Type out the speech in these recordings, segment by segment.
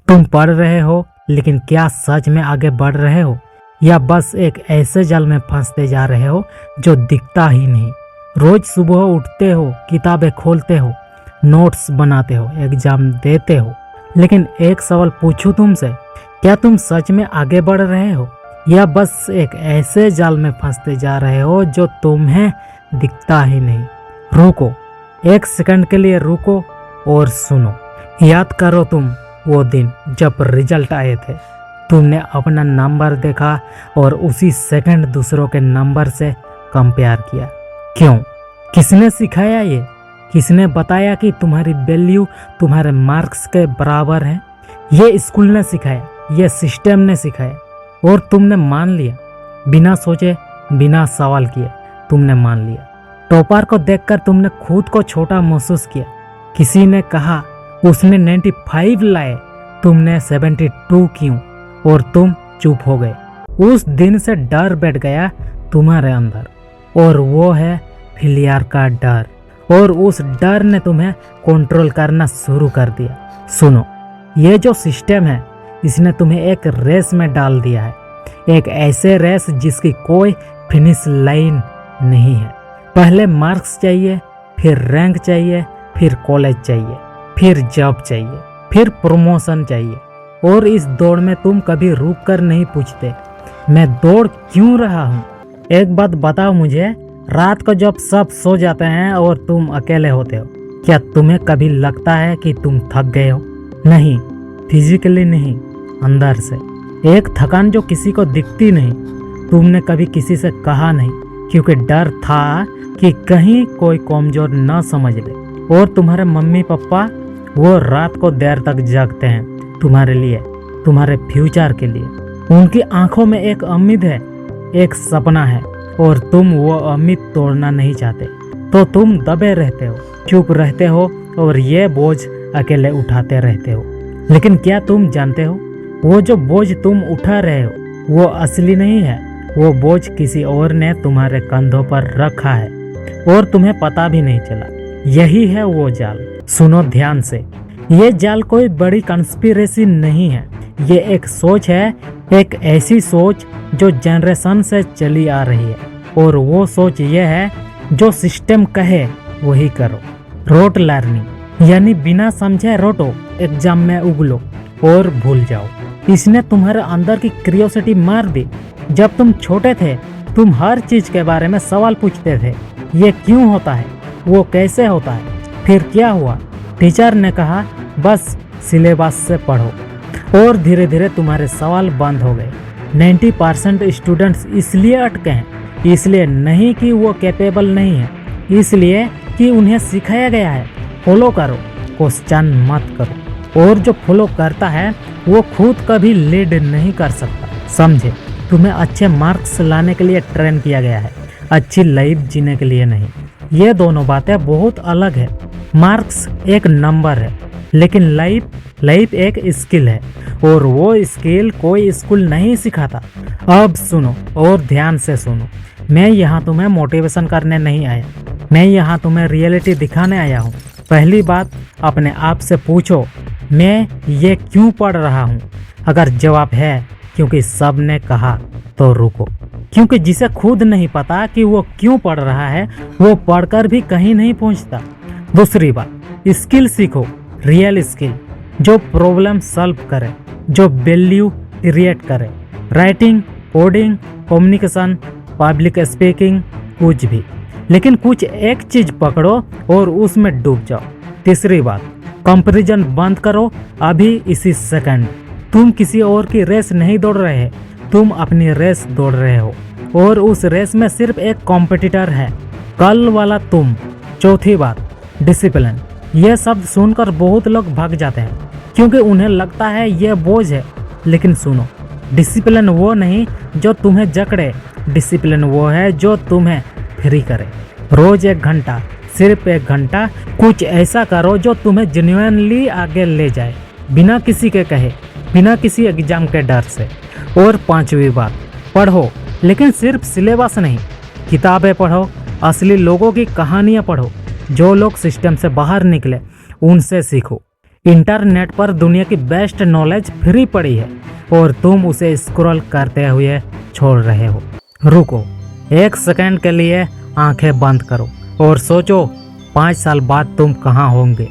तुम पढ़ रहे हो, लेकिन क्या सच में आगे बढ़ रहे हो या बस एक ऐसे जाल में फंसते जा रहे हो जो दिखता ही नहीं। रोज सुबह उठते हो, किताबें खोलते हो, नोट्स बनाते हो, एग्जाम देते हो, लेकिन एक सवाल पूछूं तुमसे, क्या तुम सच में आगे बढ़ रहे हो या बस एक ऐसे जाल में फंसते जा रहे हो जो तुम्हें दिखता ही नहीं। रुको, एक सेकंड के लिए रुको और सुनो। याद करो तुम वो दिन जब रिजल्ट आए थे, तुमने अपना नंबर देखा और उसी सेकंड दूसरों के नंबर से कंपेयर किया। क्यों? किसने सिखाया ये? किसने बताया कि तुम्हारी वैल्यू तुम्हारे मार्क्स के बराबर है? ये स्कूल ने सिखाया, ये सिस्टम ने सिखाया और तुमने मान लिया। बिना सोचे, बिना सवाल किए तुमने मान लिया। टॉपर को देखकर तुमने खुद को छोटा महसूस किया। किसी ने कहा उसने 95 लाए, तुमने 72 क्यों? और तुम चुप हो गए। उस दिन से डर बैठ गया तुम्हारे अंदर और वो है फेलियर का डर, और उस डर ने तुम्हें कंट्रोल करना शुरू कर दिया। सुनो, ये जो सिस्टम है इसने तुम्हें एक रेस में डाल दिया है, एक ऐसे रेस जिसकी कोई फिनिश लाइन नहीं है। पहले मार्क्स चाहिए, फिर रैंक चाहिए, फिर कॉलेज चाहिए, फिर जॉब चाहिए, फिर प्रमोशन चाहिए, और इस दौड़ में तुम कभी रुक कर नहीं पूछते मैं दौड़ क्यों रहा हूँ। एक बात बताओ मुझे, रात को जब सब सो जाते हैं और तुम अकेले होते हो, क्या तुम्हें कभी लगता है कि तुम थक गए हो? नहीं, फिजिकली नहीं, अंदर से। एक थकान जो किसी को दिखती नहीं। तुमने कभी किसी से कहा नहीं क्योंकि डर था कि कहीं कोई कमजोर न समझ ले। और तुम्हारे मम्मी पापा वो रात को देर तक जागते हैं तुम्हारे लिए, तुम्हारे फ्यूचर के लिए। उनकी आंखों में एक उम्मीद है, एक सपना है, और तुम वो उम्मीद तोड़ना नहीं चाहते, तो तुम दबे रहते हो, चुप रहते हो और ये बोझ अकेले उठाते रहते हो। लेकिन क्या तुम जानते हो, वो जो बोझ तुम उठा रहे हो वो असली नहीं है। वो बोझ किसी और ने तुम्हारे कंधों पर रखा है और तुम्हें पता भी नहीं चला। यही है वो जाल। सुनो ध्यान से, ये जाल कोई बड़ी कंस्पिरेसी नहीं है। ये एक सोच है, एक ऐसी सोच जो जनरेशन से चली आ रही है, और वो सोच ये है जो सिस्टम कहे वही करो। रोट लर्निंग, यानी बिना समझे रोटो, एग्जाम में उगलो और भूल जाओ। इसने तुम्हारे अंदर की क्यूरियोसिटी मार दी। जब तुम छोटे थे तुम हर चीज के बारे में सवाल पूछते थे, ये क्यों होता है, वो कैसे होता है, फिर क्या हुआ? टीचर ने कहा बस सिलेबस से पढ़ो, और धीरे धीरे तुम्हारे सवाल बंद हो गए। 90% स्टूडेंट्स इसलिए अटके हैं, इसलिए नहीं कि वो कैपेबल नहीं है, इसलिए कि उन्हें सिखाया गया है फॉलो करो, क्वेश्चन मत करो। और जो फॉलो करता है वो खुद कभी लीड नहीं कर सकता। समझे? तुम्हें अच्छे मार्क्स लाने के लिए ट्रेन किया गया है, अच्छी लाइफ जीने के लिए नहीं। ये दोनों बातें बहुत अलग है। मार्क्स एक नंबर है, लेकिन लाइफ एक स्किल है, और वो स्किल कोई स्कूल नहीं सिखाता। अब सुनो और ध्यान से सुनो, मैं यहाँ तुम्हें मोटिवेशन करने नहीं आया, मैं यहाँ तुम्हें रियलिटी दिखाने आया हूँ। पहली बात, अपने आप से पूछो, मैं ये क्यों पढ़ रहा हूँ? अगर जवाब है क्योंकि सब ने कहा, तो रुको, क्योंकि जिसे खुद नहीं पता कि वो क्यों पढ़ रहा है वो पढ़कर भी कहीं नहीं पहुंचता। दूसरी बात, स्किल सीखो, रियल स्किल जो प्रॉब्लम सॉल्व करे, जो वैल्यू क्रिएट करे। Writing, coding, communication, public speaking, कुछ भी, लेकिन कुछ एक चीज पकड़ो और उसमें डूब जाओ। तीसरी बात, कंपैरिजन बंद करो अभी इसी सेकंड। तुम किसी और की रेस नहीं दौड़ रहे, तुम अपनी रेस दौड़ रहे हो, और उस रेस में सिर्फ एक कॉम्पिटिटर है, कल वाला तुम। चौथी बात, डिसिप्लिन। यह शब्द सुनकर बहुत लोग भाग जाते हैं क्योंकि उन्हें लगता है यह बोझ है, लेकिन सुनो, डिसिप्लिन वो नहीं जो तुम्हें जकड़े, डिसिप्लिन वो है जो तुम्हें फ्री करे। रोज 1 घंटा, सिर्फ 1 घंटा कुछ ऐसा करो जो तुम्हें जेन्युइनली आगे ले जाए, बिना किसी के कहे, बिना किसी एग्जाम के डर से। और पांचवी बात, पढ़ो, लेकिन सिर्फ सिलेबस नहीं, किताबें पढ़ो, असली लोगों की कहानियां पढ़ो, जो लोग सिस्टम से बाहर निकले उनसे सीखो। इंटरनेट पर दुनिया की बेस्ट नॉलेज फ्री पड़ी है और तुम उसे स्क्रॉल करते हुए छोड़ रहे हो। रुको, 1 सेकंड के लिए आंखें बंद करो और सोचो 5 साल बाद तुम कहाँ होंगे।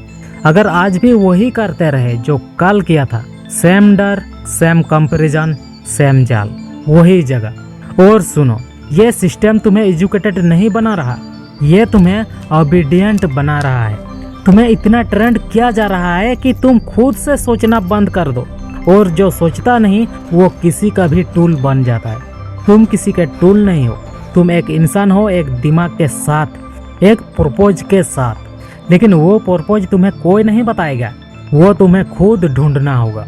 अगर आज भी वही करते रहे जो कल किया था, सेम डर, सेम कंपैरिजन, सेम जाल, वही जगह। और सुनो, ये सिस्टम तुम्हें एजुकेटेड नहीं बना रहा, ये तुम्हें ओबीडियंट बना रहा है। तुम्हें इतना ट्रेंड किया जा रहा है कि तुम खुद से सोचना बंद कर दो, और जो सोचता नहीं वो किसी का भी टूल बन जाता है। तुम किसी के टूल नहीं हो, तुम एक इंसान हो, एक दिमाग के साथ, एक पर्पज के साथ। लेकिन वो पर्पज तुम्हें कोई नहीं बताएगा, वो तुम्हें खुद ढूंढना होगा।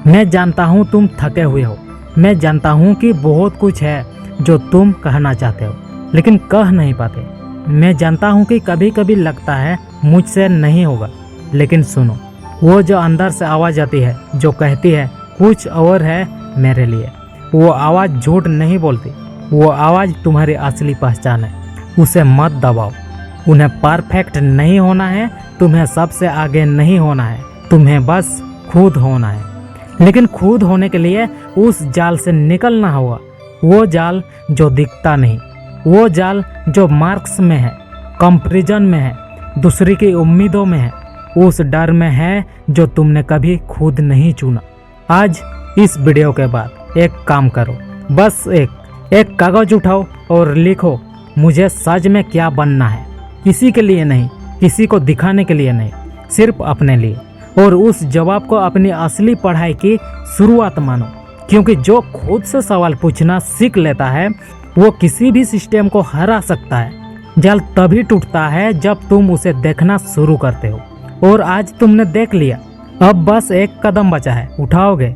मैं जानता हूँ तुम थके हुए हो, मैं जानता हूँ कि बहुत कुछ है जो तुम कहना चाहते हो लेकिन कह नहीं पाते। मैं जानता हूँ कि कभी कभी लगता है मुझसे नहीं होगा, लेकिन सुनो, वो जो अंदर से आवाज़ आती है जो कहती है कुछ और है मेरे लिए, वो आवाज़ झूठ नहीं बोलती, वो आवाज़ तुम्हारी असली पहचान है। उसे मत दबाओ। उन्हें परफेक्ट नहीं होना है, तुम्हें सबसे आगे नहीं होना है, तुम्हें बस खुद होना है। लेकिन खुद होने के लिए उस जाल से निकलना होगा, वो जाल जो दिखता नहीं, वो जाल जो मार्क्स में है, कंपैरिजन में है, दूसरी की उम्मीदों में है, उस डर में है जो तुमने कभी खुद नहीं चुना। आज इस वीडियो के बाद एक काम करो, बस एक कागज उठाओ और लिखो मुझे सच में क्या बनना है। किसी के लिए नहीं, किसी को दिखाने के लिए नहीं, सिर्फ अपने लिए। और उस जवाब को अपनी असली पढ़ाई की शुरुआत मानो, क्योंकि जो खुद से सवाल पूछना सीख लेता है वो किसी भी सिस्टम को हरा सकता है। जाल तभी टूटता है जब तुम उसे देखना शुरू करते हो, और आज तुमने देख लिया। अब बस एक कदम बचा है, उठाओगे?